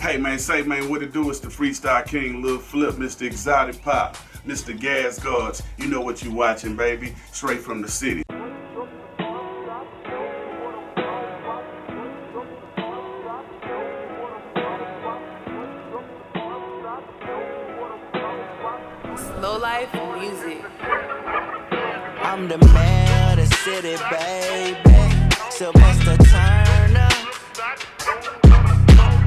Hey man, say man, what it do? It's the Freestyle King, Lil Flip, Mr. Exotic Pop, Mr. Gas Guards. You know what you watching, baby. Straight from the city. Slow life music. I'm the mayor of the city, baby. Sylvester Turner.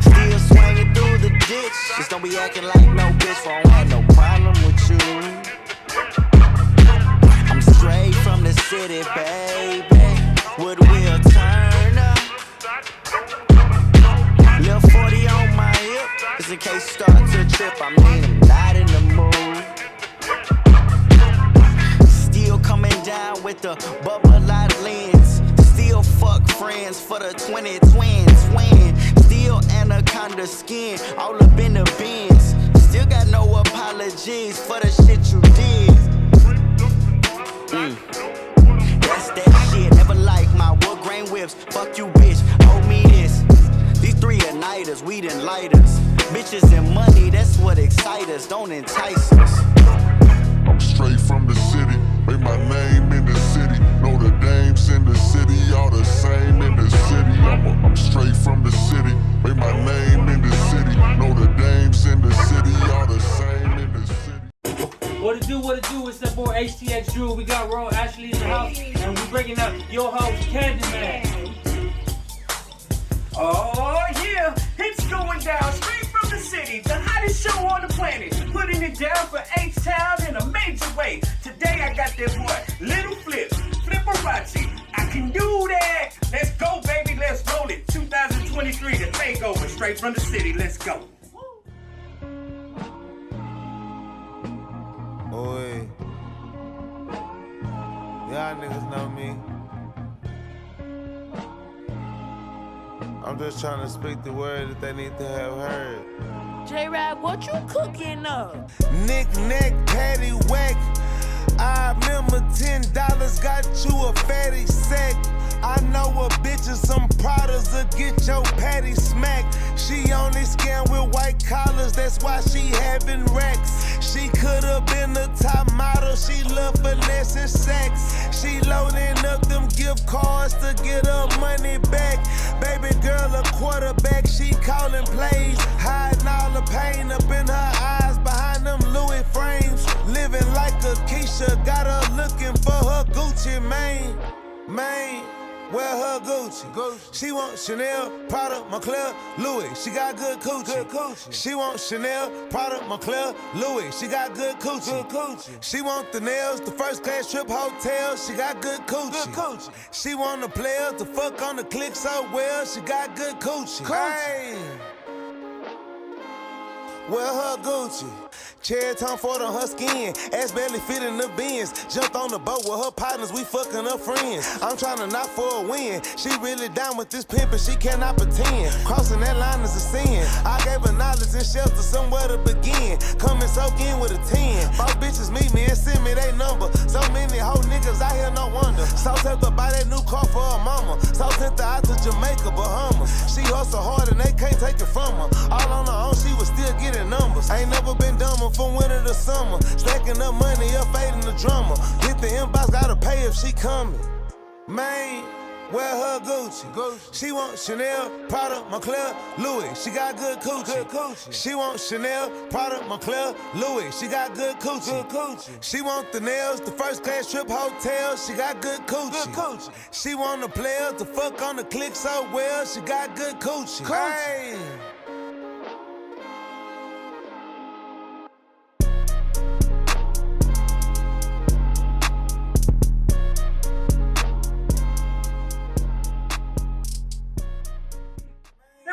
Still swinging through the ditch. Just don't be acting like no bitch. Won't have no problem with you. I'm straight from the city, baby. Woodwill Turner. Lil' 40 on my hip. Just in case you start to trip, I mean I'm not in the mood. Still coming down with the bubble light lens. Still fuck friends for the 20 twins. Still anaconda skin, all up in the bins. Still got no apologies for the shit you did. That's that shit. Never like my wood grain whips. Fuck you, bitch. Hold me this. These three are nighters, we done lighters. Bitches and money, that's what excites us. Don't entice us. I'm straight from the city, made my name in the city. Know the dames in the city, all the same in the city. I'm straight from the city, made my name in the city. Know the dames in the city, all the same in the city. What it do, it's that boy HTX Drew. We got Ro Ashley in the house, and we bringing up your host, Candyman. Oh yeah, it's going down straight from the city, the hottest show on the planet, putting it down for H-Town in a major way. Today I got that boy, Little Flip, Flipperazzi. I can do that. Let's go, baby, let's roll it. 2023, the takeover, straight from the city. Let's go. Oi, y'all niggas know me. I'm just trying to speak the word that they need to have heard. J-Rap, what you cooking up? Knick-knack, paddywhack. I remember $10 got you a fatty sack. I know a bitch and some Pradas will get your patty smacked. She only scam with white collars, that's why she having racks. She could've been the top model, she love finesse and sex. She loading up them gift cards to get her money back. Baby girl a quarterback, she calling plays. Hiding all the pain up in her eyes behind them Louis frames. Living like a Keisha, got her looking for her Gucci mane. Wear her Gucci. She want Chanel, Prada, Moncler, Louis. She got good coochie. She want Chanel, Prada, Moncler, Louis. She got good coochie. She want the nails, the first class trip hotel. She got good coochie. She want the players to fuck on the click so well. She got good coochie. Hey. Wear her Gucci. Cherry Tom Ford on her skin, ass barely fit in the bins. Jumped on the boat with her partners, we fucking her friends. I'm trying to knock for a win. She really down with this pimpin', she cannot pretend. Crossing that line is a sin. I gave her knowledge and shelter, somewhere to begin. Come and soak in with a 10. Both bitches meet me and send me their number. So many hoe niggas out here, no wonder. So tempted to buy that new car for her mama. So tempted out to Jamaica, Bahamas. She hustle hard and they can't take it from her. All on her own, she was still getting numbers. Ain't never been dumber from winter to summer. Stacking up money, up fading the drummer. Hit the inbox, gotta pay if she coming. Man, wear her Gucci. She want Chanel, Prada, Moncler, Louis. She got good coochie. She want Chanel, Prada, Moncler, Louis. She got good coochie. She want the nails, the first class trip hotel. She got good coochie. She want the players to fuck on the click so well. She got good coochie. Hey.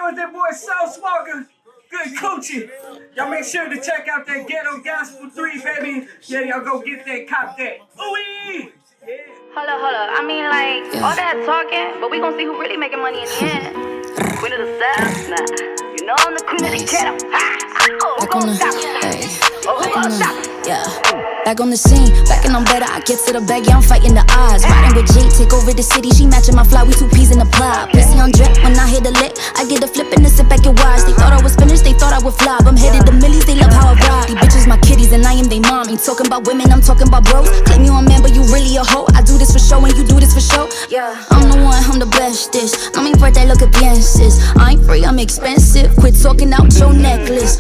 Was that boy South Smoker, good coochie. Y'all make sure to check out that Ghetto Gospel 3, baby. Yeah, y'all go get that, cop that. Ooh-wee! Yeah. Hold up. I mean, like, all that talking, but we gon' see who really making money in the end. Queen of the South now. You know I'm the queen of the ghetto. Who gon' stop me? Who gon' stop me? Yeah, back on the scene, back and I'm better. I get to the bag, yeah, I'm fighting the odds. Riding with Jay, take over the city. She matching my fly, we two peas in the plot. Pissy on drip when I hit the lick. I get a flip and then sit back and watch. They thought I was finished. would flop. I'm headed to millies, they love how I rock. These bitches my kitties and I am they mom. Ain't talking about women, I'm talking about bros. Claim you a man, but you really a hoe. I do this for show and you do this for show. Yeah, I'm the one, I'm the bestest. No me importa lo que pienses. I ain't free, I'm expensive. Quit talking out your necklace.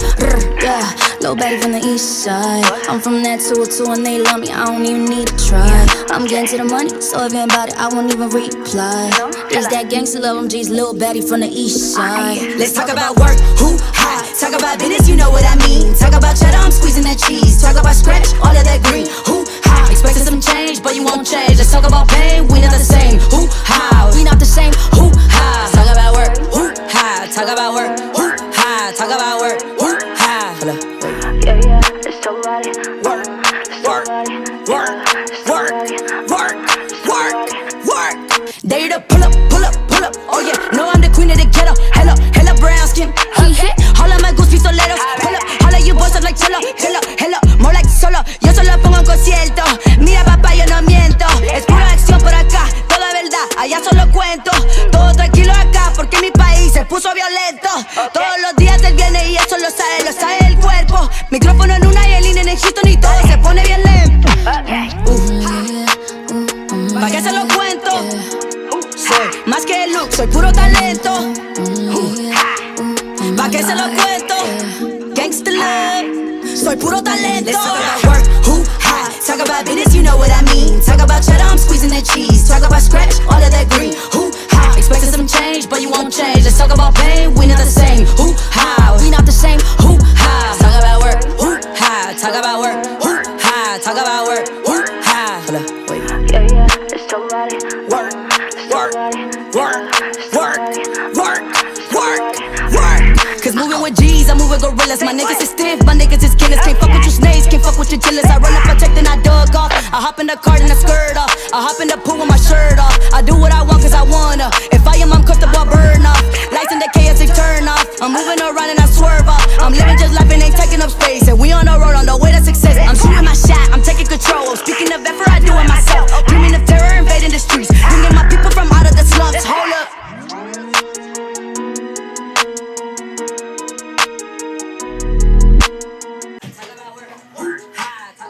Yeah, little baddie from the east side. I'm from that 202 and they love me, I don't even need to try. I'm getting to the money, so if you ain't about it, I won't even reply. It's that gangsta love, I'm G's little baddie from the east side. Let's talk about work, who, hi. Talk about business, you know what I mean. Talk about cheddar, I'm squeezing that cheese. Talk about scratch, all of that green, who, hi. Expecting some change, but you won't change. Let's talk about pain, we not the same, who, hi. We not the same, who, hi. Talk about work, who, hi. Talk about work, who, hi. Talk about work, who, hi. Yeah, yeah, let's talk about it. Work, work, work, work, work, work, work. They to pull up, pull up, pull up. Oh yeah, no, I'm the queen of the ghetto. Hella, hella brown skin. Holla my goose pistoleros. Pull up, holla you boys up like chelo. Hella, hella, more like solo. Yo solo pongo en concierto. Mira papá, yo no miento. Es pura acción por acá, toda verdad. Allá solo cuento. Todo tranquilo acá, porque mi país se puso violento. Todos los días él viene y eso lo sabe el cuerpo. Micrófono en una y el in en Houston y todo se pone bien lento. ¿Pa' qué se lo cuento? Soy más que el look, soy puro talento. ¿Pa' qué se lo cuento? Gangsta love, soy puro talento. Let's talk about work, who, hi. Talk about business, you know what I mean. Talk about cheddar, I'm squeezing that cheese. Talk about scratch, all of that green, who, hi. Expecting some change, but you won't change. Let's talk about pain, we not the same, who, hi. We not the same, who, hi. Talk about work, who, hi. Talk about work, who, hi. Talk about work, who, hi. Yeah, yeah, let's talk about it. Work, work, work, work, work, work, work. Cause moving with G's, I'm moving gorillas. My niggas is stiff, my niggas is killers. Can't fuck with your snakes, can't fuck with your killers. I run up, protect, and I dug off. I hop in the car and I skirt off. I hop in the pool with my shirt off. I do what I want cause I wanna. If I am, I'm comfortable, I burn off. Lights in the KS6 turn off. I'm moving around and I swerve off. I'm living just life and ain't taking up space. And we on the road on the way to success. I'm shooting my shot, I'm taking control. Speaking of effort, I do it myself. Dreaming of terror, invading the streets. Bringing my people from out of the slums. Hold up.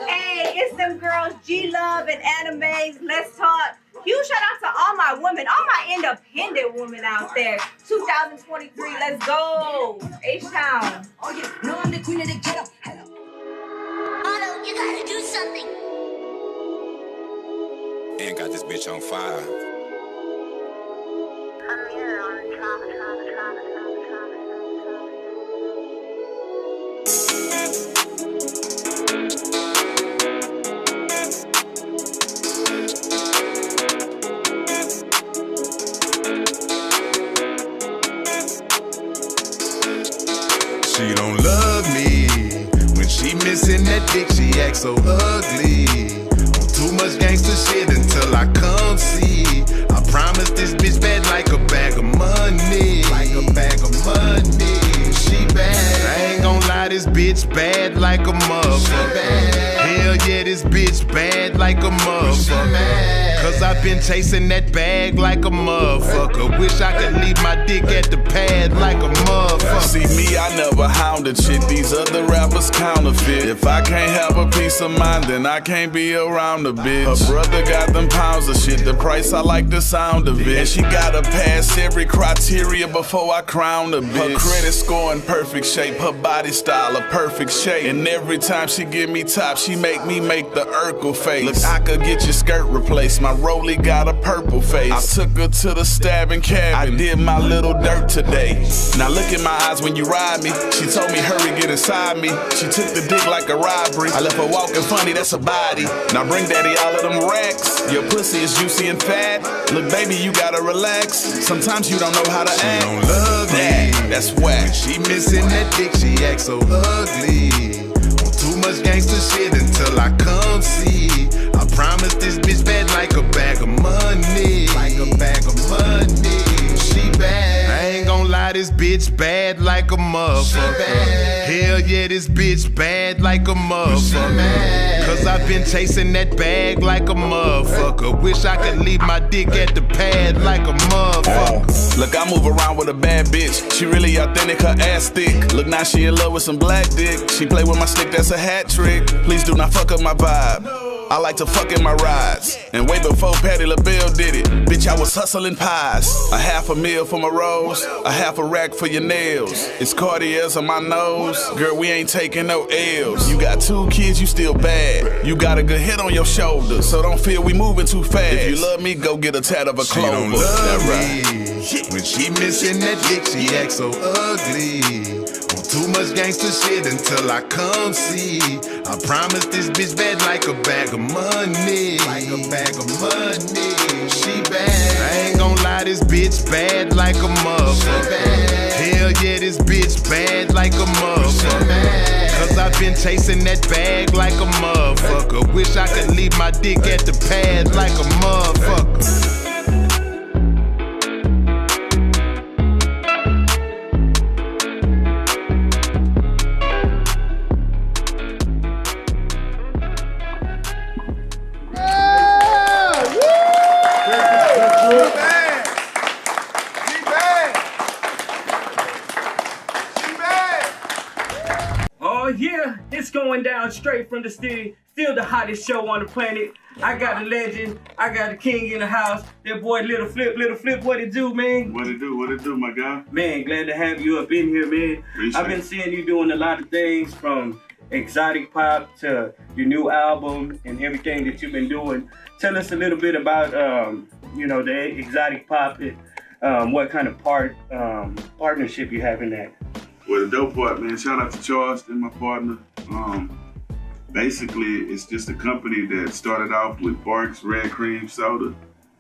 Hey, it's them girls, G-Love and Animes. Let's talk. Huge shout out to all my women, all my independent women out there. 2023, let's go. H-Town. Oh yeah, no, I'm the queen of the ghetto. Hello. Otto, you gotta do something. And got this bitch on fire. She don't love me. When she missing that dick, she act so ugly. On too much gangster shit until I come see. I promise this bitch bad like a bag of money. Like a bag of money. She bad. I ain't gon' lie, this bitch bad like a motherfucker. Hell yeah, this bitch bad like a motherfucker. Cause I've been chasing that bag like a motherfucker. Wish I could leave my dick at the pad like a motherfucker. See me, I never hound a chick. These other rappers counterfeit. If I can't have a peace of mind, then I can't be around a bitch. Her brother got them pounds of shit. The price, I like the sound of it. And she gotta pass every criteria before I crown a bitch. Her credit score in perfect shape. Her body style a perfect shape. And every time she give me top, she make me make the Urkel face. Look, I could get your skirt replaced. My Rollie got a purple face. I took her to the stabbing cabin. I did my little dirt today. Now look in my eyes when you ride me. She told me hurry, get inside me. She took the dick like a robbery. I left her walking funny, that's a body. Now bring daddy all of them racks. Your pussy is juicy and fat. Look baby, you gotta relax. Sometimes you don't know how to act. She don't love me. That's whack. When she missing that dick, she act so ugly. On too much gangster shit until I come see. I promise this bitch bad like a bag of money. Like a bag of money. She bad. I ain't gon' lie, lie, this bitch bad like a motherfucker. Hell yeah, this bitch bad like a motherfucker. Cause I've been chasing that bag like a motherfucker. Wish I could leave my dick at the pad like a motherfucker. Look, I move around with a bad bitch. She really authentic, her ass thick. Look, now she in love with some black dick. She play with my stick, that's a hat trick. Please do not fuck up my vibe. I like to fuck in my rides. And way before Patti LaBelle did it, bitch, I was hustling pies. A $500,000 for my rose, a half a rack for your nails. It's Cartiers on my nose. Girl, we ain't taking no L's. You got 2 kids, you still bad. You got a good head on your shoulder, so don't feel we moving too fast. If you love me, go get a tat of a clover. She don't love me. When she missing that dick, she act so ugly. On too much gangster shit until I come see. I promise this bitch bad like a bag of money. Like a bag of money. She bad. I ain't gon' lie, this bitch bad like a motherfucker. Hell yeah, this bitch bad like a motherfucker. Cause I've been chasing that bag like a motherfucker. Wish I could leave my dick at the pad like a motherfucker. Going down straight from the city, still the hottest show on the planet. I got a legend, I got a king in the house. That boy Little Flip, what it do, man? What it do, my guy? Man, glad to have you up in here, man. I've been seeing you doing a lot of things, from exotic pop to your new album and everything that you've been doing. Tell us a little bit about, the exotic pop, what kind of partnership you have in that. Well, the dope part, man, shout out to Charleston, my partner. Basically, it's just a company that started off with Barks Red Cream Soda.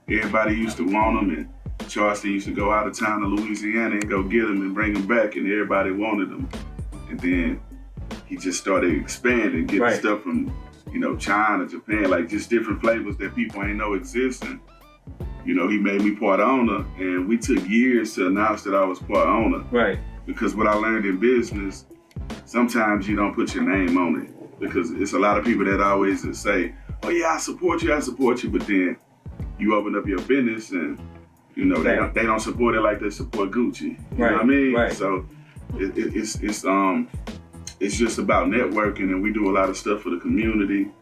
Everybody used to want them, and Charleston used to go out of town to Louisiana and go get them and bring them back, and everybody wanted them. And then he just started expanding, getting stuff from, China, Japan, like just different flavors that people ain't know exist. And, he made me part owner, and we took years to announce that I was part owner. Right. Because what I learned in business, sometimes you don't put your name on it. Because it's a lot of people that always say, oh yeah, I support you, but then you open up your business and, they don't support it like they support Gucci. You know what I mean? Right. So it's just about networking, and we do a lot of stuff for the community,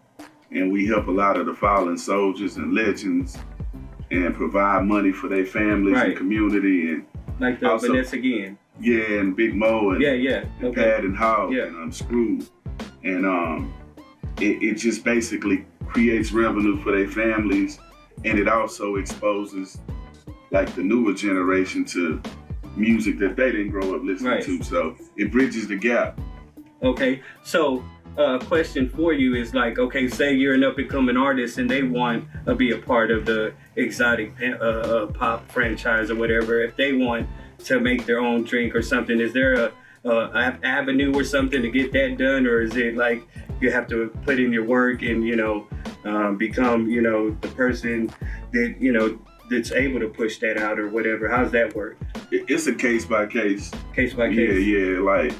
and we help a lot of the fallen soldiers and legends and provide money for their families and community. And like the Vanessa again. Yeah, and Big Mo and, and Pad and Hog and Screw. And it just basically creates revenue for their families, and it also exposes like the newer generation to music that they didn't grow up listening to. So it bridges the gap. Okay, so question for you is like, okay, say you're an up-and-coming artist and they want to be a part of the exotic pop franchise or whatever. If they want to make their own drink or something, is there a avenue or something to get that done, or is it like you have to put in your work and become the person that that's able to push that out or whatever? How's that work? It's a case by case. Case by case. Yeah. Like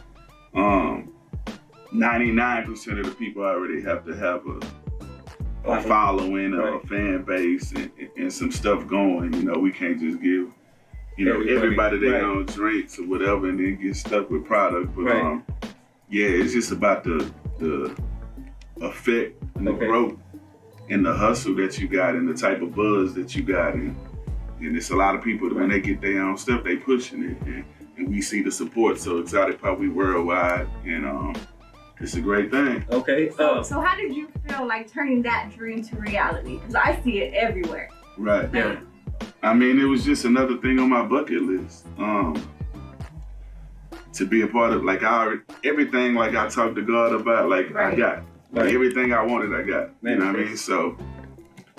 99% of the people already have to have a following or a fan base and some stuff going. We can't just give everybody their own drinks or whatever and then get stuck with product. But it's just about the effect and the growth and the hustle that you got and the type of buzz that you got. And it's a lot of people that when they get their own stuff, they pushing it. And we see the support. So Exotic Pop, we worldwide, and it's a great thing. Okay. So how did you feel like turning that dream to reality? Because I see it everywhere. Right. Yeah. I mean, it was just another thing on my bucket list. To be a part of, like, everything like I talked to God about, like I got. Like everything I wanted, I got. Man, you know what I mean? So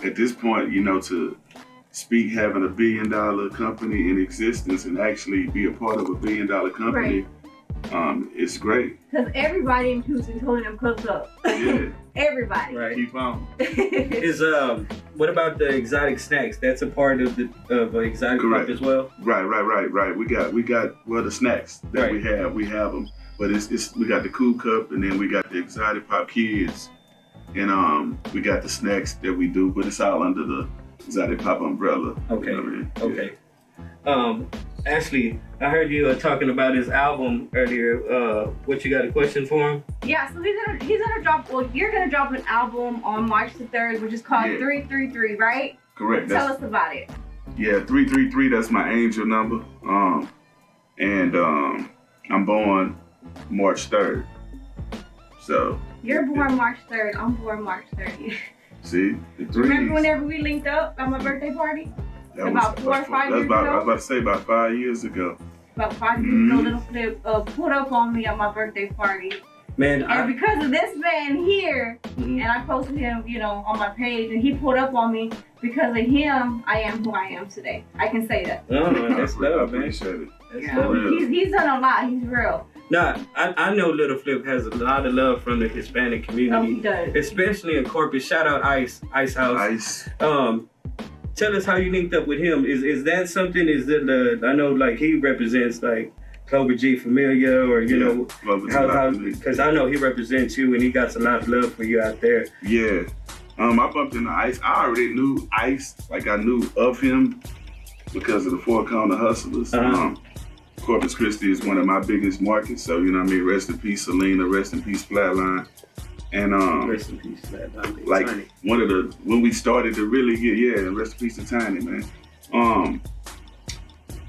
at this point, to speak having $1 billion company in existence and actually be a part of $1 billion company, It's great. Because everybody in Houston told them close up. Yeah. Everybody. Right. Keep on. Is what about the exotic snacks? That's a part of the exotic pop as well. Right. We got the snacks that we have them, but it's we got the Cool Cup, and then we got the exotic pop kids, and we got the snacks that we do, but it's all under the exotic pop umbrella. Okay. You know what I mean? Okay. Ashley, I heard you talking about his album earlier. What, you got a question for him? Yeah, so he's gonna drop. Well, you're gonna drop an album on March the 3rd, which is called 333, right? Correct. Tell us about it. Yeah, 333. That's my angel number. And I'm born March 3rd. So. You're born March 3rd. I'm born March 30th. See, the 3s. Remember whenever we linked up at my birthday party? About 4 or 5 years ago? I was about to say about 5 years ago. About 5 years ago, Little Flip put up on me at my birthday party. Man, and because of this man here, and I posted him, on my page, and he put up on me. Because of him, I am who I am today. I can say that. Oh, that's love, I man. appreciate it. He's done a lot. He's real. Nah, I know Little Flip has a lot of love from the Hispanic community. Oh, he does. Especially in Corpus. Shout out Ice House. Ice. Tell us how you linked up with him. Is that something? Is it I know like he represents like Clover G Familia, or how because I know he represents you and he got a lot of love for you out there. Yeah. I bumped into Ice. I already knew Ice, like I knew of him because of the Four Corner Hustlers. Corpus Christi is one of my biggest markets, so you know what I mean. Rest in peace, Selena. Rest in peace, Flatline. And rest in peace, Flatline. Like Tiny. when we started to really get rest in peace to Tiny, man.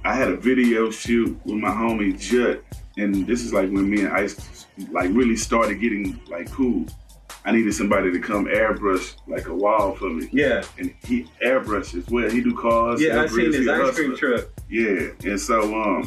I had a video shoot with my homie Jut, and this is like when me and Ice like really started getting like cool. I needed somebody to come airbrush like a wall for me. Yeah. And he airbrushes well. He do cars. Yeah, I seen his ice cream truck. Yeah. And so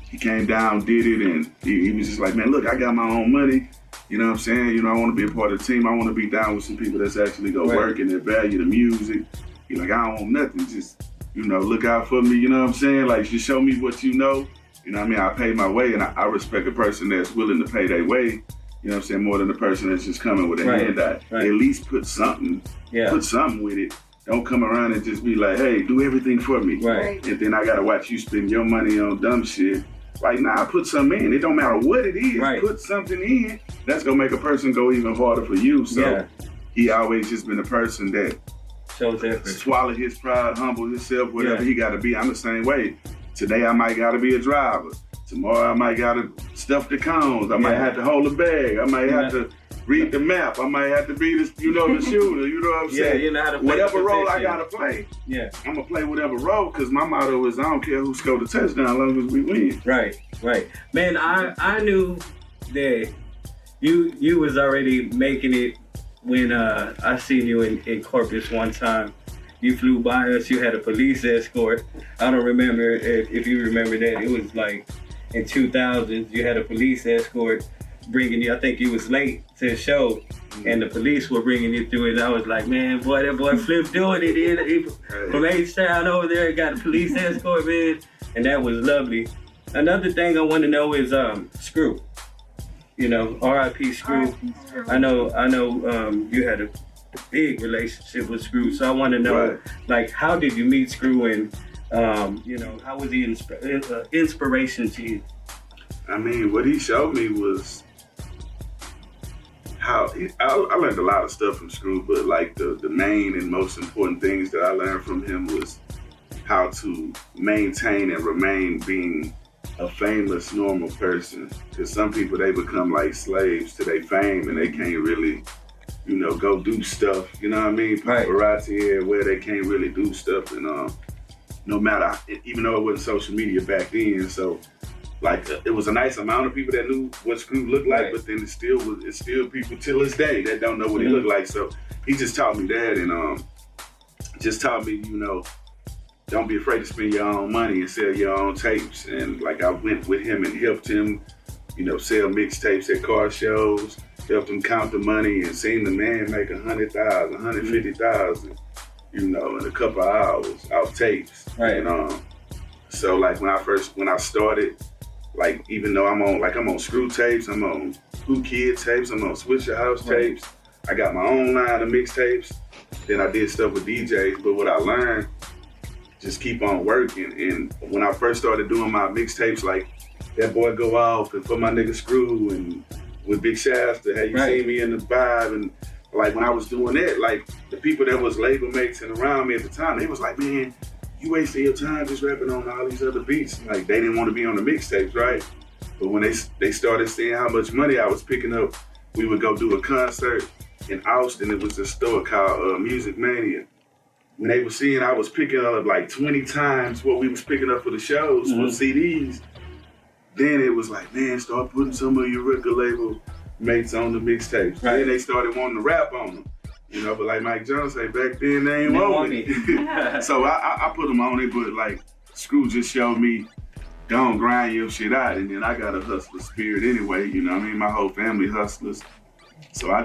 he came down, did it, and he was just like, man, look, I got my own money. You know what I'm saying? I want to be a part of the team. I want to be down with some people that's actually go work and that value the music. He's like, I don't want nothing. Just, look out for me. You know what I'm saying? Like, just show me what you know. You know what I mean? I pay my way, and I respect a person that's willing to pay their way. You know what I'm saying? More than the person that's just coming with a handout. At least put something. Yeah. Put something with it. Don't come around and just be like, hey, do everything for me. Right. And then I got to watch you spend your money on dumb shit. Like, nah, put something in. It don't matter what it is. Right. Put something in. That's going to make a person go even harder for you. So he always just been a person that shows effort. Swallow his pride, humble himself, whatever he got to be. I'm the same way. Today I might got to be a driver. Tomorrow I might got to stuff the cones. I might have to hold a bag. I might have to read the map. I might have to be the shooter. You know what I'm saying? Yeah, you know how to play whatever role I got to play. Yeah. I'm going to play whatever role because my motto is I don't care who scored the touchdown as long as we win. Right. Man, I knew that you was already making it when I seen you in Corpus one time. You flew by us. You had a police escort. I don't remember if you remember that. It was like in 2000s. You had a police escort bringing you. I think you was late to the show, and the police were bringing you through it. And I was like, man, that boy Flip doing it. From H-Town over there, got a police escort, man, and that was lovely. Another thing I want to know is Screw. R.I.P. Screw. I know. You had a big relationship with Screw, so I want to know, like, how did you meet Screw, and how was he inspiration to you? I mean, what he showed me was how I learned a lot of stuff from Screw, but like the main and most important things that I learned from him was how to maintain and remain being a famous, normal person. Because some people, they become like slaves to their fame and they can't really, go do stuff. You know what I mean? Paparazzi where they can't really do stuff. And no matter, even though it wasn't social media back then, so like it was a nice amount of people that knew what Screw looked like, but then it's still people till this day that don't know what he looked like. So he just taught me that, and just taught me, don't be afraid to spend your own money and sell your own tapes. And like I went with him and helped him, sell mixtapes at car shows, helped him count the money, and seen the man make $100,000, $150,000, in a couple of hours out tapes. Right. And so like when I started, Like even though I'm on Screw tapes, I'm on Who Kid tapes, I'm on Swisher House tapes. I got my own line of mixtapes. Then I did stuff with DJs, but what I learned, just keep on working. And when I first started doing my mixtapes, like That Boy Go Off and For My Nigga Screw and with Big Shasta, Have You Seen Me in the Vibe, and like when I was doing that, like the people that was label mates and around me at the time, they was like, man, you wasting your time just rapping on all these other beats. Like they didn't want to be on the mixtapes, right? But when they started seeing how much money I was picking up, we would go do a concert in Austin. It was a store called Music Mania. When they were seeing I was picking up like 20 times what we was picking up for the shows, for CDs, then it was like, man, start putting some of your record label mates on the mixtapes. Right. Then they started wanting to rap on them. You know, but like Mike Jones say, back then they ain't want it. So I put them on it, but like Screw just showed me, don't grind your shit out. And then I got a hustler spirit anyway, you know what I mean? My whole family hustlers. So I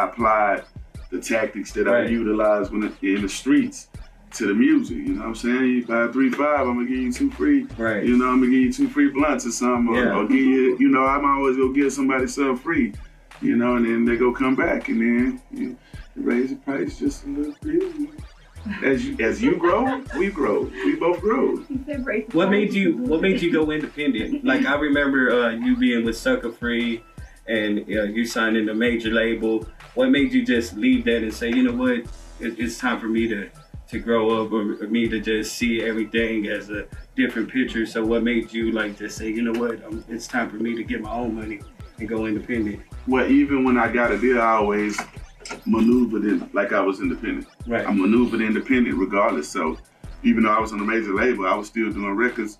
applied the tactics that I utilized when in the streets to the music, you know what I'm saying? You buy 3-5, I'm gonna give you 2 free, you know, I'm gonna give you 2 free blunts or something, or give you, you know, I'm always gonna give somebody something free, you know, and then they go come back and then you raise the price just a little bit. As you grow, we grow. We both grow. What made you go independent? Like I remember you being with Sucker Free and you signing a major label. What made you just leave that and say, you know what, it's time for me to grow up, or me to just see everything as a different picture? So what made you like just say, you know what, it's time for me to get my own money and go independent? Well, even when I got a deal, I always maneuvered in like I was independent. I maneuvered independent regardless. So even though I was on a major label, I was still doing records,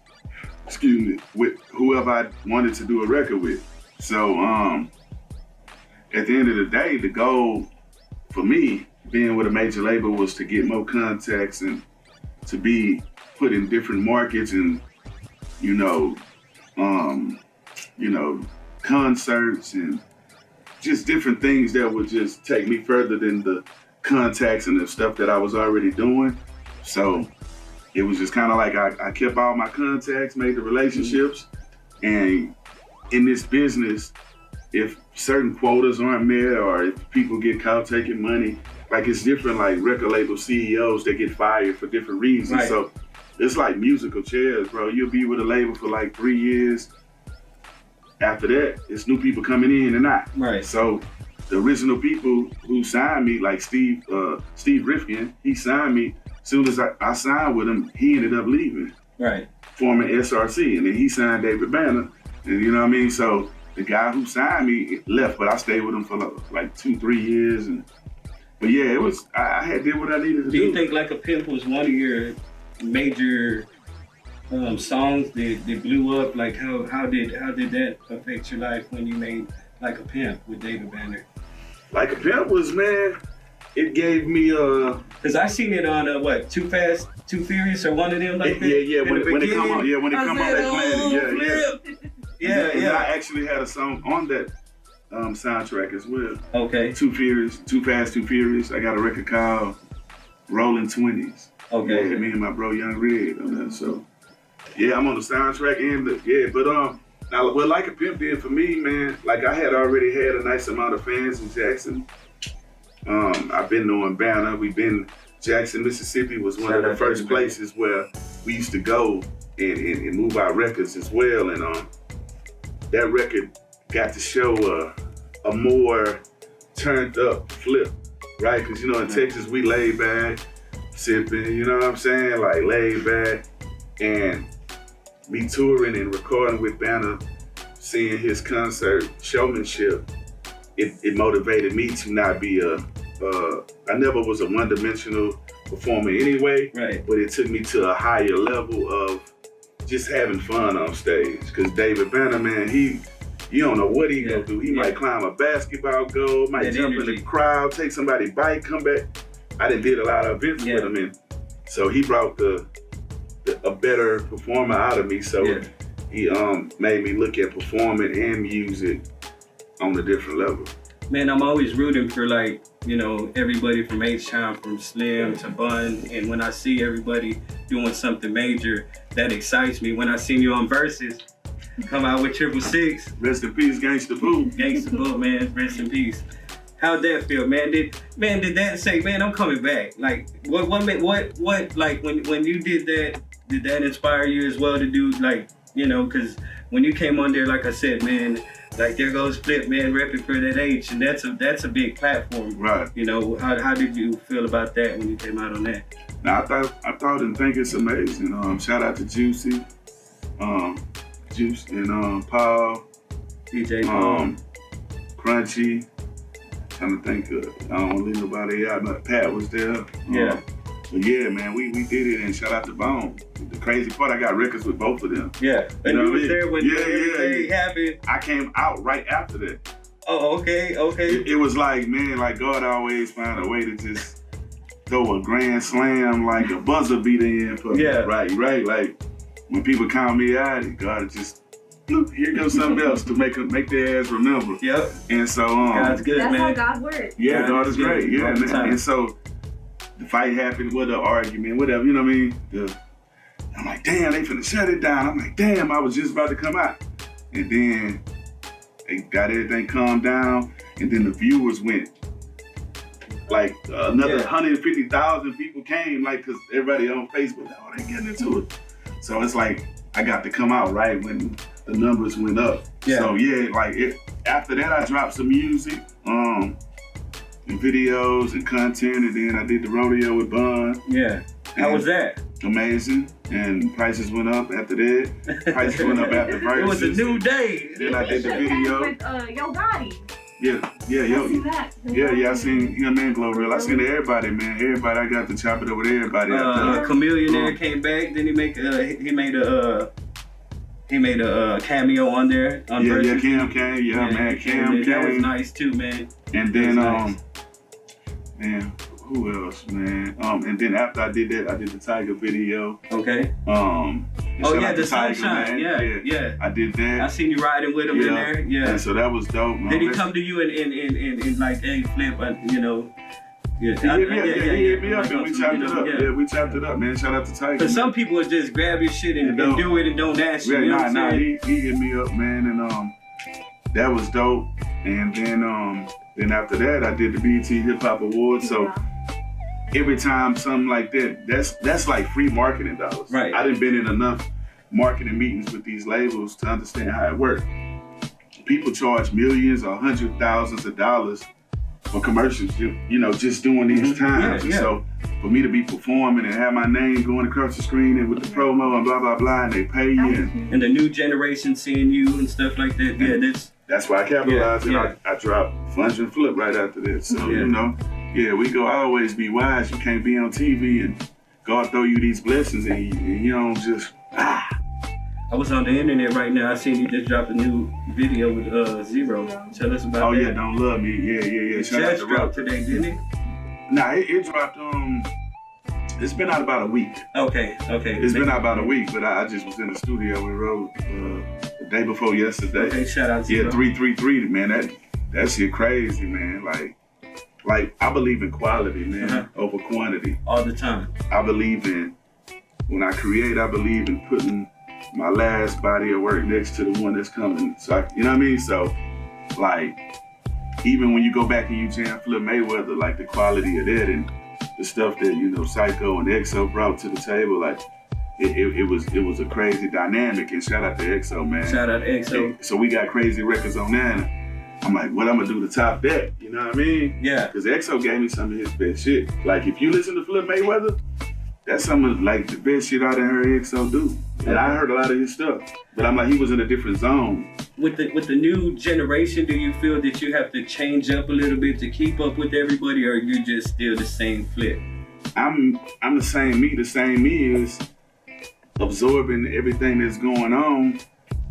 with whoever I wanted to do a record with. So at the end of the day, the goal for me being with a major label was to get more contacts and to be put in different markets and, concerts and just different things that would just take me further than the contacts and the stuff that I was already doing. So it was just kind of like I kept all my contacts, made the relationships, and in this business, if certain quotas aren't met or if people get caught taking money, like it's different like record label CEOs that get fired for different reasons. So it's like musical chairs, bro. You'll be with a label for like 3 years. After that, it's new people coming in and out. So the original people who signed me, like Steve Rifkin, he signed me. As soon as I signed with him, he ended up leaving. Forming SRC, and then he signed David Banner. And you know what I mean? So the guy who signed me left, but I stayed with him for like 2-3 years. But yeah, it was, I had did what I needed to do. Do you think Like a Pimp was one of your major songs that blew up? Like how did that affect your life when you made Like a Pimp with David Banner? Like a Pimp was, man, it gave me Cause I seen it on Too Fast, Too Furious, or one of them like that. Yeah. When it come on, when it come on that planet, yeah. And I actually had a song on that soundtrack as well. Okay. Too Fast, Too Furious. I got a record called Rolling 20s. Okay. Yeah, me and my bro Young Red on that. So yeah, I'm on the soundtrack and now what Like a Pimp did for me, man, like I had already had a nice amount of fans in Jackson. I've been knowing Banner. Jackson, Mississippi was one of the first places where we used to go and move our records as well. And that record got to show a more turned up flip, right? Because in Texas we laid back, sipping, you know what I'm saying? Like laid back, and me touring and recording with Banner, seeing his concert showmanship, it motivated me to not be I never was a one-dimensional performer anyway, but it took me to a higher level of just having fun on stage. Because David Banner, man, you don't know what he gonna do. He might climb a basketball goal, might jump in the crowd, take somebody's bike, come back. I did a lot of events with him, and so he brought a better performer out of me. So he made me look at performing and music on a different level. Man, I'm always rooting for everybody from H-Town, from Slim to Bun, and when I see everybody doing something major, that excites me. When I seen you on Versus, Come out with 666. Rest in peace, Gangsta Boo. Gangsta Boo, man. Rest in peace. How'd that feel, man? Did that say, man, I'm coming back? Like, what like when you did that inspire you as well to do, like, you know, because when you came on there, like I said, man, like there goes Flip, man, repping for that H, and that's a big platform, right? You know, how did you feel about that when you came out on that? Now I thought and think it's amazing. Shout out to Juicy, Juice and Paul, DJ Paul, Crunchy. Trying to think I don't want to leave nobody out, but Pat was there. Yeah. But yeah, man, we did it, and shout out to Bone. The crazy part, I got records with both of them. Yeah, and you was there when everything happened. I came out right after that. Oh, okay. It was like, man, like God always found a way to just throw a grand slam, like a buzzer beater in for me. Right. Like when people count me out, God just, here goes something else to make their ass remember. Yep. And so God's good, that's man. how God works. Yeah, God is great. Yeah, man. And so the fight happened with the argument, whatever, you know what I mean? I'm like, damn, they finna shut it down. I'm like, damn, I was just about to come out. And then they got everything calmed down, and then the viewers went. Like another 150,000 people came, like, cause everybody on Facebook, they getting into it. So it's like, I got to come out right when the numbers went up. Yeah. So yeah, like after that I dropped some music, and videos and content, and then I did the rodeo with Bun. Yeah. How was that? Amazing. And prices went up after that. Prices went up after verses. It was a new day. Then I did the video. With Yo Gotti. Yeah, I seen him and Glorilla. I seen everybody, man. Everybody, I got to chop it up with everybody. Chameleonaire came back. Then he made a cameo on there. On Cam came. Yeah, man. Cam came. That was nice too, man. And then man, who else, man? And then after I did that, I did the Tiger video. Okay. The Sunshine. Yeah. I did that. I seen you riding with him in there. Yeah. And so that was dope, man. Did he come to you and like, hey, Flip, you know? Yeah, he hit me up and we chopped it up. Yeah, we chopped it up, man. Shout out to Tiger. Because some people would just grab your shit and do it and don't ask you. Yeah, nah, he hit me up, man, and that was dope. And then after that, I did the BET Hip Hop Awards. So every time something like that, that's like free marketing dollars. Right. I done been in enough marketing meetings with these labels to understand how it works. People charge millions or hundreds of thousands of dollars for commercials, you know, just doing these times. Yeah. So for me to be performing and have my name going across the screen and with the promo and blah, blah, blah, and they pay you. And the new generation seeing you and stuff like that. Yeah, that's why I capitalized and I dropped Funge and Flip right after this. So, you know, we go always be wise. You can't be on TV and God throw you these blessings and you don't just, I was on the internet right now. I seen you just dropped a new video with Zero. Tell us about that. Oh yeah, Don't Love Me. Yeah. It just dropped today, didn't it? Nah, it dropped. It's been out about a week. Okay. It's been out about a week, but I just was in the studio with Rose the day before yesterday. Okay, shout out to you. Yeah, 333, man. That shit crazy, man. Like I believe in quality, man, over quantity. All the time. I believe in when I create. I believe in putting my last body of work next to the one that's coming. So you know what I mean? So like even when you go back and you jam Flip Mayweather, like the quality of that and the stuff that, you know, Psycho and EXO brought to the table, like it was a crazy dynamic. And shout out to EXO, man. Shout out to EXO. So we got crazy records on that. I'm like, what I'm gonna do to top that? You know what I mean? Yeah. Because EXO gave me some of his best shit. Like if you listen to Flip Mayweather, that's some of like the best shit I done heard EXO do. And I heard a lot of his stuff. But I'm like, he was in a different zone. With the new generation, do you feel that you have to change up a little bit to keep up with everybody, or are you just still the same Flip? I'm the same me. The same me is absorbing everything that's going on,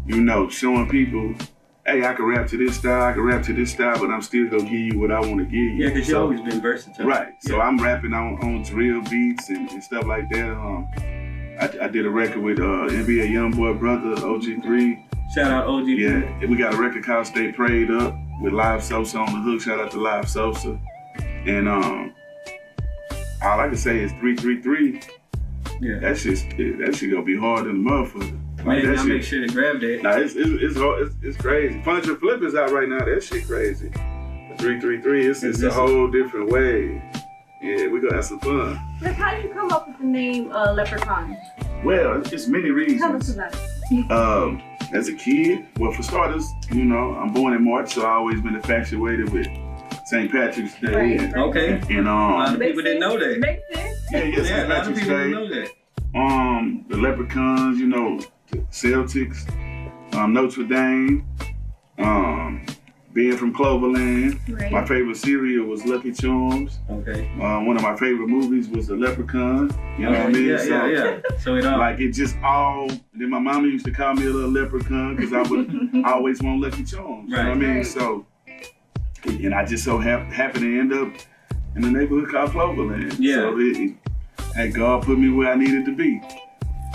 you know, showing people, hey, I can rap to this style, I can rap to this style, but I'm still gonna give you what I want to give you. Yeah, because you've always been versatile. Right. So I'm rapping on drill beats and stuff like that. I did a record with NBA Youngboy brother, OG3. Shout out OG3. Yeah, and we got a record called Stay Prayed Up with Live Sosa on the hook. Shout out to Live Sosa. And all I can say is 333 Yeah. That shit gonna be hard in the motherfucker. Man, I make sure to grab that. Nah, it's crazy. Punch and Flip is out right now. That shit crazy. The 333, it's a whole different way. Yeah, we gonna have some fun. Like, how did you come up with the name Leprechaun? Well, it's many reasons. Tell us about it. As a kid, well, for starters, you know, I'm born in March, so I always been infatuated with St. Patrick's Day. Right, and, okay. And a lot of people didn't know that. Makes sense. Yeah, St. a lot of Patrick's people Day. didn't know that. The Leprechauns, you know, the Celtics, Notre Dame, being from Cloverland. Right. My favorite cereal was Lucky Charms. Okay. One of my favorite movies was The Leprechaun. You know what I mean? Yeah. So it all. Like it just all. Then my mama used to call me a little leprechaun because I always want Lucky Charms. You know what I mean? Right. So, and I just so happened to end up in the neighborhood called Cloverland. Yeah. So had God put me where I needed to be.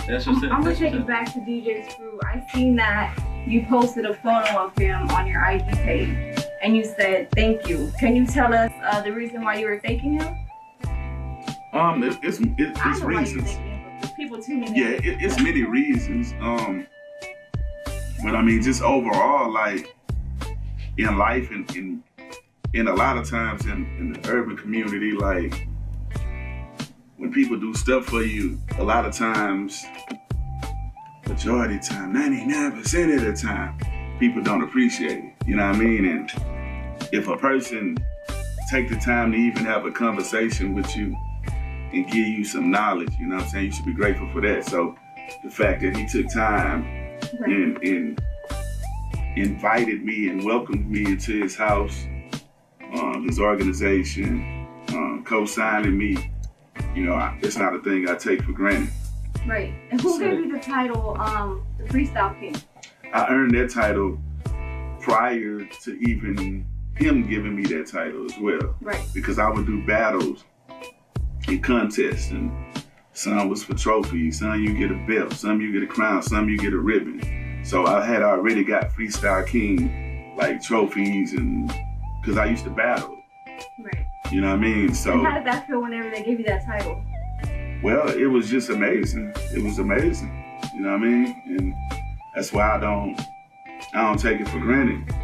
That's what's up. I'm gonna take it back to DJ Screw. I seen that you posted a photo of him on your IG page, and you said thank you. Can you tell us the reason why you were thanking him? It's reasons. People tuning in. Yeah, it's many reasons. But I mean, just overall, like in life, and in a lot of times in the urban community, like when people do stuff for you, a lot of times, majority of the time, 99% of the time, people don't appreciate it. You know what I mean? And if a person take the time to even have a conversation with you and give you some knowledge, you know what I'm saying? You should be grateful for that. So the fact that he took time and invited me and welcomed me into his house, his organization, co-signing me, you know, it's not a thing I take for granted. Right. And who gave you the title, the Freestyle King? I earned that title prior to even him giving me that title as well. Right. Because I would do battles and contests, and some was for trophies, some you get a belt, some you get a crown, some you get a ribbon. So I had already got Freestyle King, like trophies, and because I used to battle. Right. You know what I mean? So. And how did that feel whenever they gave you that title? Well, it was just amazing. It was amazing. You know what I mean? And that's why I don't take it for granted.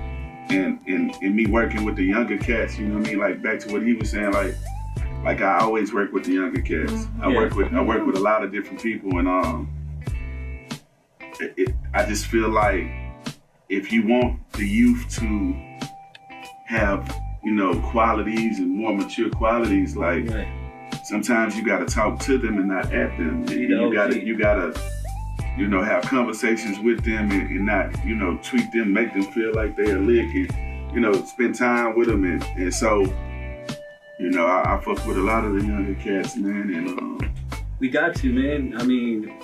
And me working with the younger cats, you know what I mean? Like back to what he was saying, like I always work with the younger cats. Mm-hmm. I work with a lot of different people, and I just feel like if you want the youth to have, you know, qualities and more mature qualities, like sometimes you gotta talk to them and not at them. And you gotta, you know, have conversations with them and not, you know, treat them, make them feel like they're a lick, and, you know, spend time with them. And so, you know, I fuck with a lot of the younger cats, man. And we got to, man. I mean,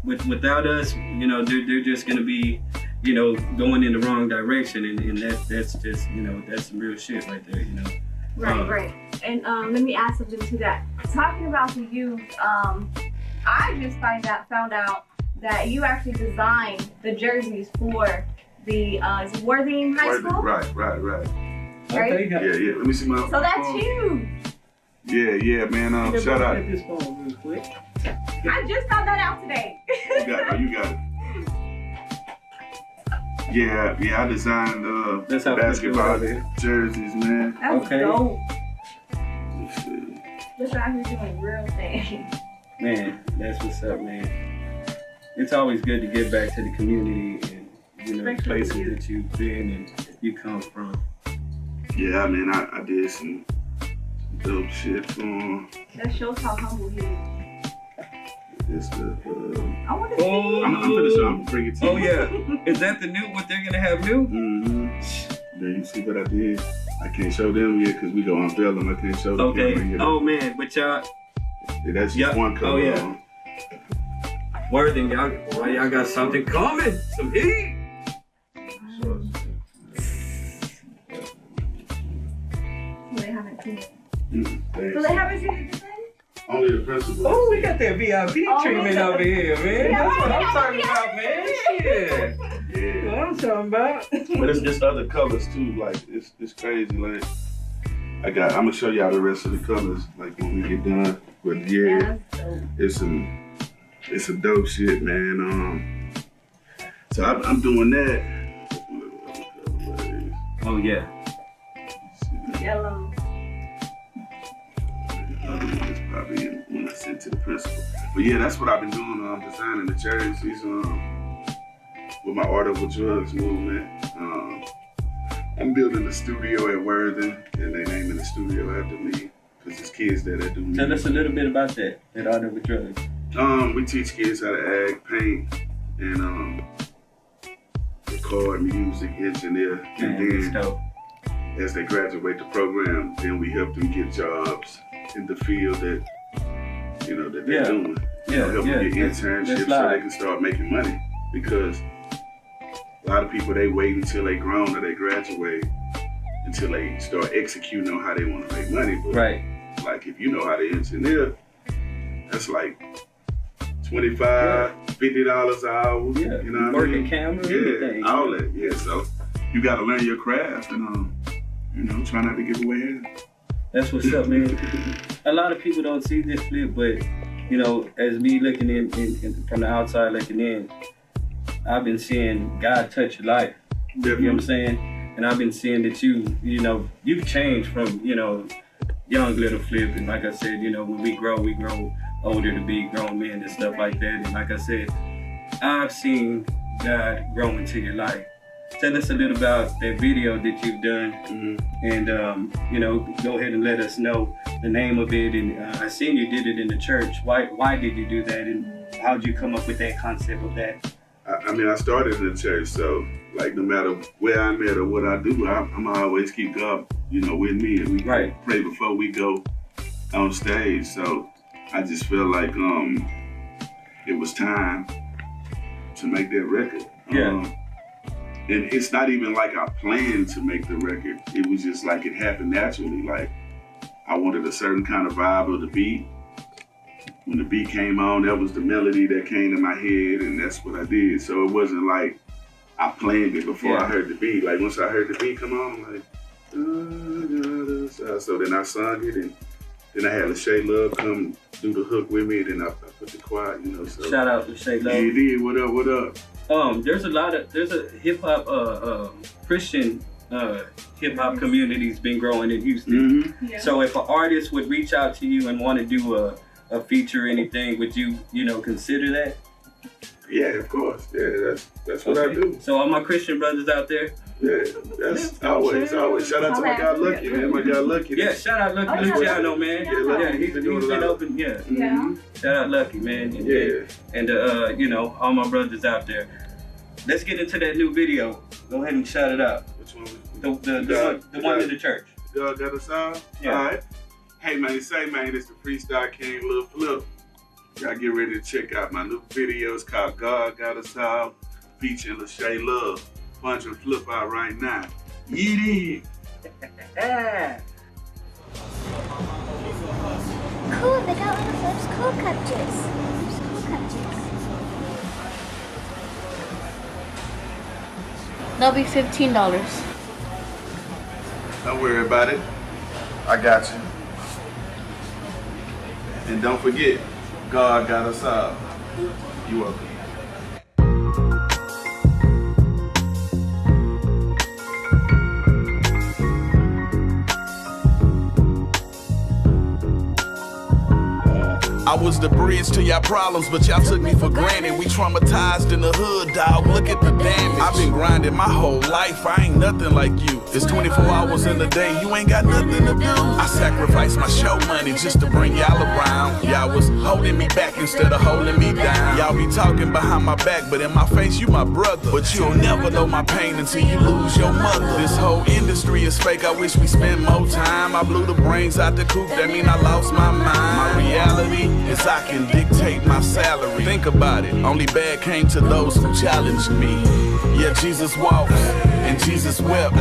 without us, you know, they're just gonna be, you know, going in the wrong direction, and that's just, you know, that's some real shit right there, you know. Right. And let me add something to that. Talking about the youth, I just found out that you actually designed the jerseys for the is it Worthing High School? Right. Right? Yeah. Let me see my. So that's huge. Yeah, man. Shout out. This phone real quick. I just found that out today. You got it. Yeah, I designed basketball jerseys, man. That's dope. Let's see. Look out here doing real things. Man, that's what's up, man. It's always good to give back to the community and, you know, places that you've been and you come from. Yeah, I mean, I did some dope shit for him. That shows how humble he is. It's the, I want to see. I'm gonna bring it to you. Oh yeah, is that the new? What they're gonna have new? Mm-hmm. Then you see what I did. I can't show them yet because we go unveil them. I can't show them. Okay. Oh man, but y'all. Yeah, that's just one color. Oh yeah. Worthing, y'all got something coming. Some heat. So they haven't seen it. So they haven't seen it. Only the principal. Oh, we got that VIP treatment over here, man. That's what I'm talking about, man. Shit. Yeah. What I'm talking about. But it's just other colors too. Like it's crazy. Like I'm gonna show y'all the rest of the colors. Like when we get done. But yeah, it's some It's some dope shit, man. So I'm doing that. Oh yeah. Yellow. It's probably when I sent to the principal. But yeah, that's what I've been doing. Designing the jerseys with my Art Over Drugs movement. I'm building a studio at Worthing, and they naming the studio after me because it's kids that do music. Tell us a little bit about that at Art Over Drugs. We teach kids how to act, paint, and record music, engineer, and then as they graduate the program, then we help them get jobs in the field that that they're doing. Help them get internships so they can start making money. Because a lot of people, they wait until they grown or they graduate until they start executing on how they want to make money. But like if you know how to engineer, that's like $25, $50 an hour. Yeah, you know what working I mean? camera, everything. All that. Yeah, so you got to learn your craft and try not to give away hands. That's what's up, man. A lot of people don't see this flip, but as me looking in from the outside looking in, I've been seeing God touch your life. Definitely. You know what I'm saying? And I've been seeing that you've changed from young little flip, and like I said, when we grow older to be grown men and stuff like that. And like I said, I've seen God grow into your life. Tell us a little about that video that you've done, and go ahead and let us know the name of it. And I seen you did it in the church. Why did you do that, and how did you come up with that concept of that? I mean, I started in the church, so like no matter where I'm at or what I do, I'm always keep God, with me, and we pray before we go on stage. So I just feel like it was time to make that record. And it's not even like I planned to make the record. It was just like it happened naturally. Like I wanted a certain kind of vibe of the beat. When the beat came on, that was the melody that came to my head, and that's what I did. So it wasn't like I planned it before I heard the beat. Like once I heard the beat come on, I'm like, so then I sung it, and then I had Lachey Love come do the hook with me, and then I put the quiet, So shout out to Lachey Love. Yeah, did. What up? What up? There's a hip hop Christian hip hop community's been growing in Houston. So if an artist would reach out to you and want to do a feature or anything, would you consider that? Yeah, of course. Yeah, that's what I do. So all my Christian brothers out there. Yeah, that's always. Shout out to my guy Lucky, man. My guy Lucky. Yeah, shout out Lucky Luciano, man. Yeah, he's been open. Yeah. Shout out Lucky, man. And all my brothers out there. Let's get into that new video. Go ahead and shout it out. Which one? The one in the church. God got us out? Yeah. All right. Hey, man, it's the Freestyle King Lil Flip. Y'all get ready to check out my new video. It's called God Got Us Out, featuring Lachey Love. Punch and flip out right now. Yeet it. Cool, they got one of those cool cupcakes. That'll be $15. Don't worry about it. I got you. And don't forget, God got us out. You welcome. I was the bridge to y'all problems, but y'all took me for granted. We traumatized in the hood, dog. Look at the damage. I've been grinding my whole life. I ain't nothing like you. It's 24 hours in a day. You ain't got nothing to do. I sacrificed my show money just to bring y'all around. Y'all was holding me back instead of holding me down. Y'all be talking behind my back, but in my face, you my brother. But you'll never know my pain until you lose your mother. This whole industry is fake. I wish we spent more time. I blew the brains out the coop. That mean I lost my mind. My reality is I can dictate my salary. Think about it, only bad came to those who challenged me. Yeah, Jesus walks and Jesus wept.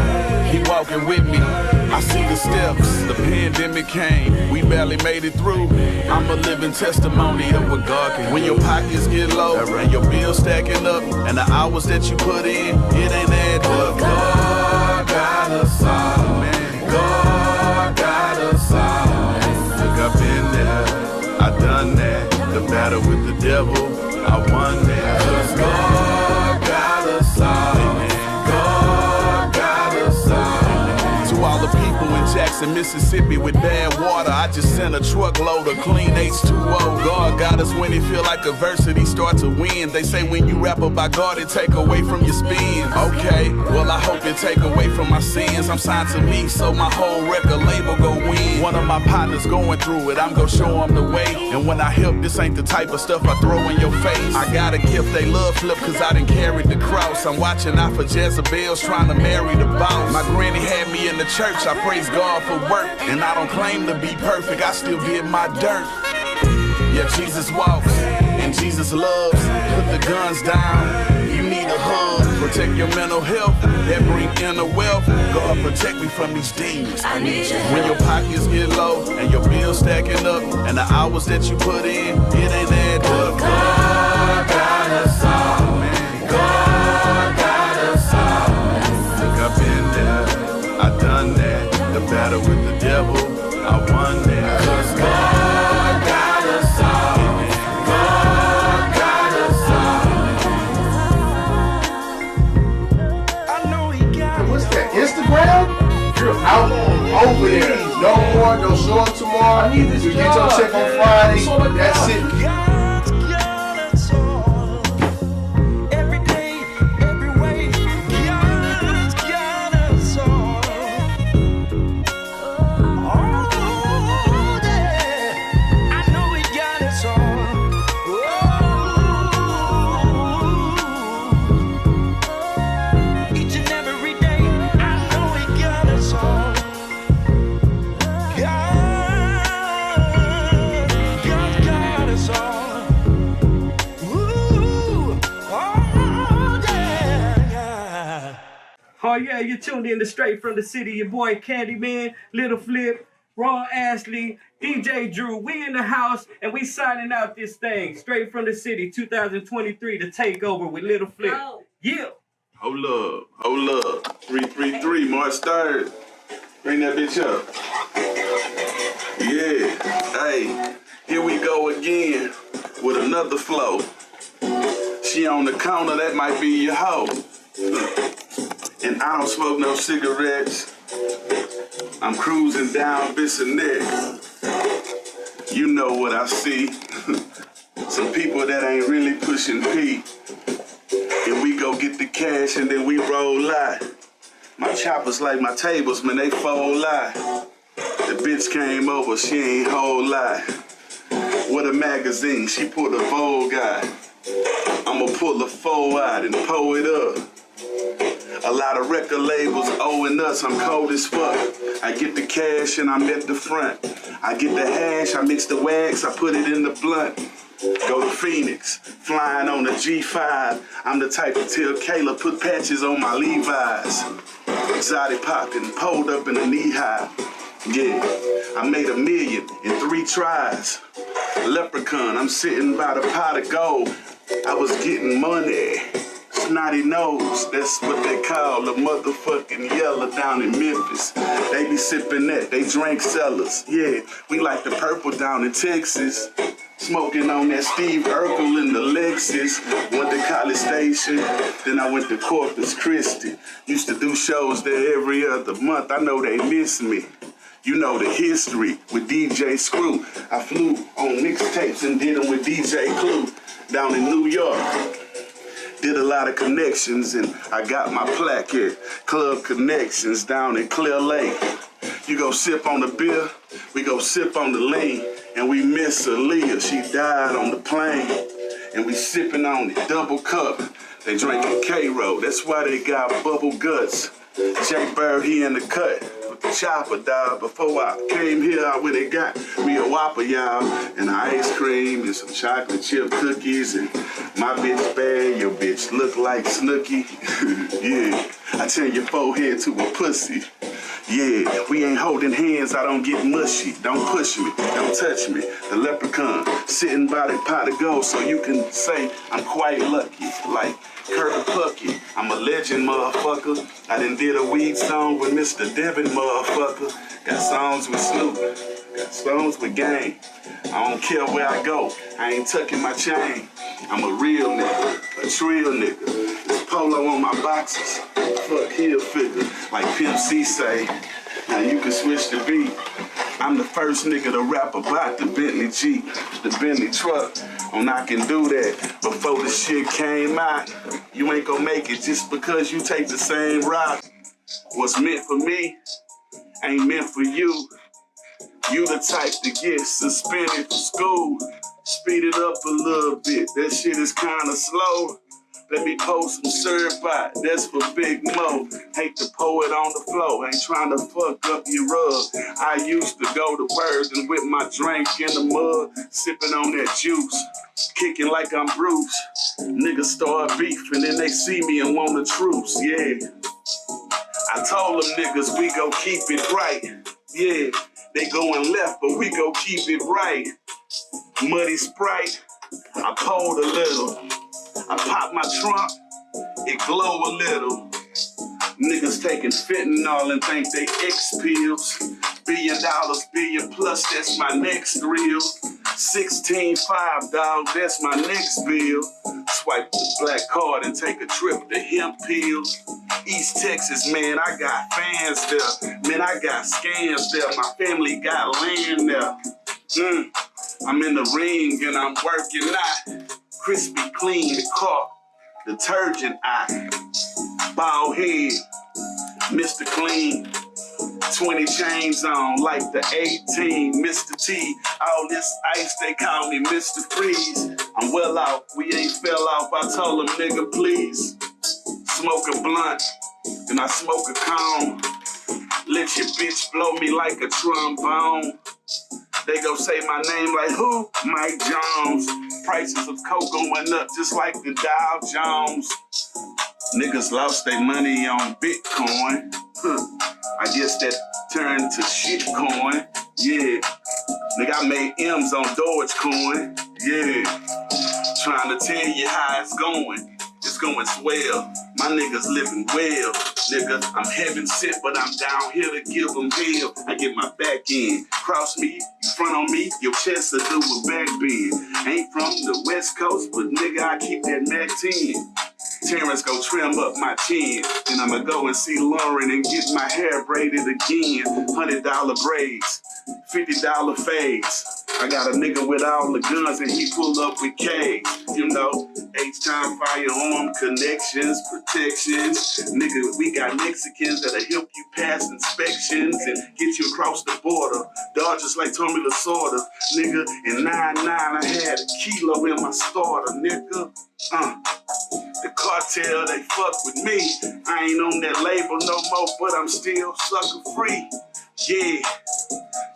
He walking with me, I see the steps. The pandemic came, we barely made it through. I'm a living testimony of what God can do. When your pockets get low and your bills stacking up, and the hours that you put in, it ain't add up. God got us all, man. God got us all. Look up in there, I done that. The battle with the devil, I wonder. 'Cause God got us all. God got us all. To all the people in Jackson, Mississippi with bad water, I just sent a truckload of clean H2O. God got us when it feel like adversity start to win. They say when you rap about God, it take away from your spins. Okay, well I hope it take away from my sins. I'm signed to me, so my whole record label go win. One of my partners going through it, I'm gon' show him the way. And when I help, this ain't the type of stuff I throw in your face. I got a gift they love flip, cause I done carried the cross. I'm watching out for Jezebels trying to marry the boss. My granny had me in the church, I praise God for work. And I don't claim to be perfect, I still did my dirt. Yeah, Jesus walks, and Jesus loves. Put the guns down, you need a hug. Protect your mental health, that bring inner wealth. God protect me from these demons. I need you. When your pockets get low, and your bills stacking up, and the hours that you put in, it ain't add up. God got us all, man. God got us all. Look, I've been there, I done that. The battle with the devil, I won there. 'Cause God got us all. God got us all. I know he got. What's that? Instagram? You're out over there. No more. Don't show up tomorrow. I need this. You get your check on Friday. That's it. Oh yeah, you tuned in to Straight from the City. Your boy Candyman, Little Flip, Ron Ashley, DJ Drew. We in the house and we signing out this thing. Straight from the City 2023, the takeover with Little Flip. Yo. Yeah. Hold up. 333, March 3rd. Bring that bitch up. Yeah. Hey, here we go again with another flow. She on the counter, that might be your hoe. And I don't smoke no cigarettes. I'm cruising down Bissonnette. You know what I see. Some people that ain't really pushing P. And we go get the cash and then we roll out. My choppers like my tables, man, they fold out. The bitch came over, she ain't whole lot. With a magazine, she pulled a Vogue out. I'ma pull a foe out and pull it up. A lot of record labels owing us, I'm cold as fuck. I get the cash and I'm at the front. I get the hash, I mix the wax, I put it in the blunt. Go to Phoenix, flying on the G5. I'm the type to tell Kayla, put patches on my Levi's. Exotic popping, pulled up in a knee high. Yeah, I made $1 million in 3 tries. Leprechaun, I'm sitting by the pot of gold. I was getting money. Snotty nose, that's what they call the motherfucking yellow down in Memphis. They be sipping that, they drink sellers. Yeah, we like the purple down in Texas. Smoking on that Steve Urkel in the Lexus. Went to College Station, then I went to Corpus Christi. Used to do shows there every other month, I know they miss me. You know the history with DJ Screw. I flew on mixtapes and did them with DJ Clue down in New York. Did a lot of connections and I got my plaque at Club Connections down in Clear Lake. You go sip on the beer, we go sip on the lean, and we miss Aaliyah, she died on the plane. And we sipping on it, double cup, they drinking K-Roll, that's why they got bubble guts. Jay Bird, he in the cut with the chopper, dog. Before I came here, I went and got me a Whopper, y'all, and ice cream and some chocolate chip cookies. And my bitch bad, your bitch look like Snooki. Yeah, I turn your forehead to a pussy. Yeah, we ain't holding hands, I don't get mushy. Don't push me, don't touch me. The leprechaun sitting by the pot of gold, so you can say I'm quite lucky. Like Kirby Puckett, I'm a legend, motherfucker. I done did a weed song with Mr. Devin, motherfucker. Got songs with Snoop, got songs with Gang. I don't care where I go, I ain't tucking my chain. I'm a real nigga, a trill nigga. This polo on my boxes, fuck heel figure. Like Pimp C say, now you can switch the beat. I'm the first nigga to rap about the Bentley Jeep, the Bentley truck. I can do that before the shit came out. You ain't gonna make it just because you take the same route. What's meant for me ain't meant for you. You the type to get suspended from school. Speed it up a little bit, that shit is kinda slow. Let me post some certified, that's for Big Mo. Hate to pour it on the floor, ain't trying to fuck up your rug. I used to go to work and whip my drink in the mud, sipping on that juice, kicking like I'm Bruce. Niggas start beefing and they see me and want a truce, yeah. I told them niggas we go keep it right, yeah. They going left, but we go keep it right. Muddy Sprite, I pulled a little. I pop my trunk, it glow a little. Niggas taking fentanyl and think they X pills. $1 billion, billion plus, that's my next reel. 16.5, dog, that's my next bill. Swipe the black card and take a trip to Hemp Hills. East Texas, man, I got fans there. Man, I got scams there. My family got land there. I'm in the ring and I'm working out. Crispy clean car, detergent eye. Bald head, Mr. Clean. 20 chains on like the 18, Mr. T. All this ice, they call me Mr. Freeze. I'm well out, we ain't fell off. I told them, nigga, please. Smoke a blunt, then I smoke a cone. Let your bitch blow me like a trombone. They gon' say my name like who? Mike Jones. Prices of coke going up just like the Dow Jones. Niggas lost their money on Bitcoin. I guess that turned to shitcoin. Yeah. Nigga, I made M's on Dogecoin. Yeah. Trying to tell you how it's going. It's going swell. My niggas living well. Nigga, I'm heaven sent, but I'm down here to give them hell. I get my back in. Cross me, you front on me, your chest will do a back bend. Ain't from the West Coast, but nigga, I keep that Mac 10. Terrence go trim up my chin. Then I'ma go and see Lauren and get my hair braided again. $100 braids, $50 fades. I got a nigga with all the guns and he pull up with K's. You know, H-time firearm connections, protections. Nigga, we got Mexicans that'll help you pass inspections and get you across the border. Dodgers like Tommy Lasorda. Nigga, in 99 I had a kilo in my starter, nigga. The cartel, they fuck with me. I ain't on that label no more, but I'm still sucker free. Yeah,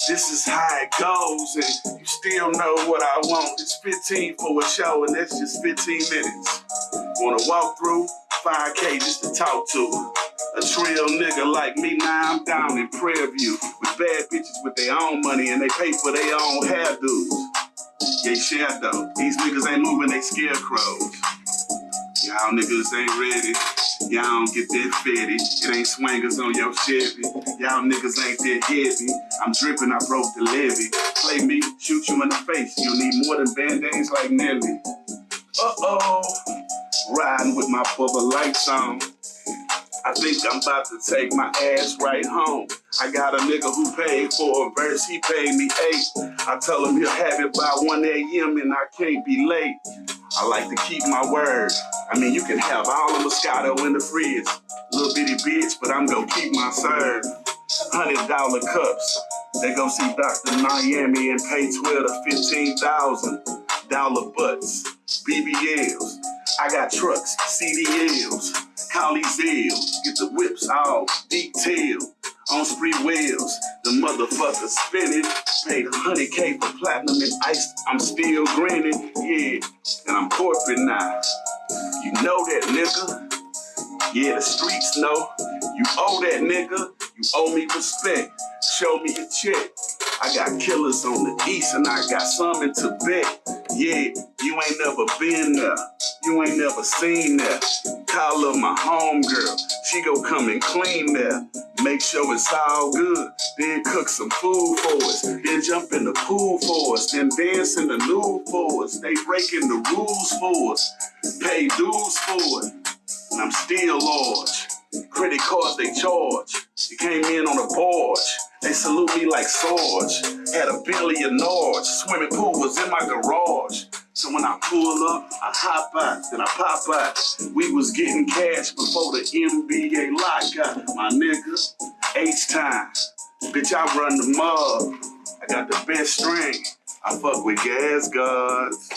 this is how it goes, and you still know what I want. It's 15 for a show, and that's just 15 minutes. Wanna walk through? 5K just to talk to. A trill nigga like me, now I'm down in Prairie View with bad bitches with their own money, and they pay for their own hairdos. Yeah, shadow. These niggas ain't moving, they scarecrows. Y'all niggas ain't ready. Y'all don't get that fetty. It ain't swingers on your Chevy. Y'all niggas ain't that heavy. I'm dripping, I broke the levee. Play me, shoot you in the face. You'll need more than band-aids like Nelly. Uh-oh. Riding with my bubble lights on. I think I'm about to take my ass right home. I got a nigga who paid for a verse, he paid me 8. I tell him he'll have it by 1 a.m. and I can't be late. I like to keep my word. I mean, you can have all the Moscato in the fridge. Little bitty bitch, but I'm gonna keep my serve. $100 cups. They gon' see Dr. Miami and pay $12 to $15,000 butts. BBLs. I got trucks, CDLs. Call these L's. Get the whips all detailed. On spree wheels. The motherfuckers spinning. Paid $100K for platinum and ice. I'm still grinning. Yeah. And I'm corporate now. You know that, nigga. Yeah, the streets know. You owe that, nigga. You owe me respect, show me a check. I got killers on the east and I got some in Tibet. Yeah, you ain't never been there, you ain't never seen that. Call up my homegirl, she gon' come and clean there. Make sure it's all good, then cook some food for us. Then jump in the pool for us, then dance in the nude for us. They breaking the rules for us, pay dues for it. And I'm still large, credit cards they charge. You came in on a barge, they salute me like Sarge. Had $1 billion, swimming pool was in my garage. So when I pull up, I hop out, then I pop out. We was getting cash before the NBA lockout. My nigga, H-time. Bitch, I run the mob. I got the best string. I fuck with gas guards.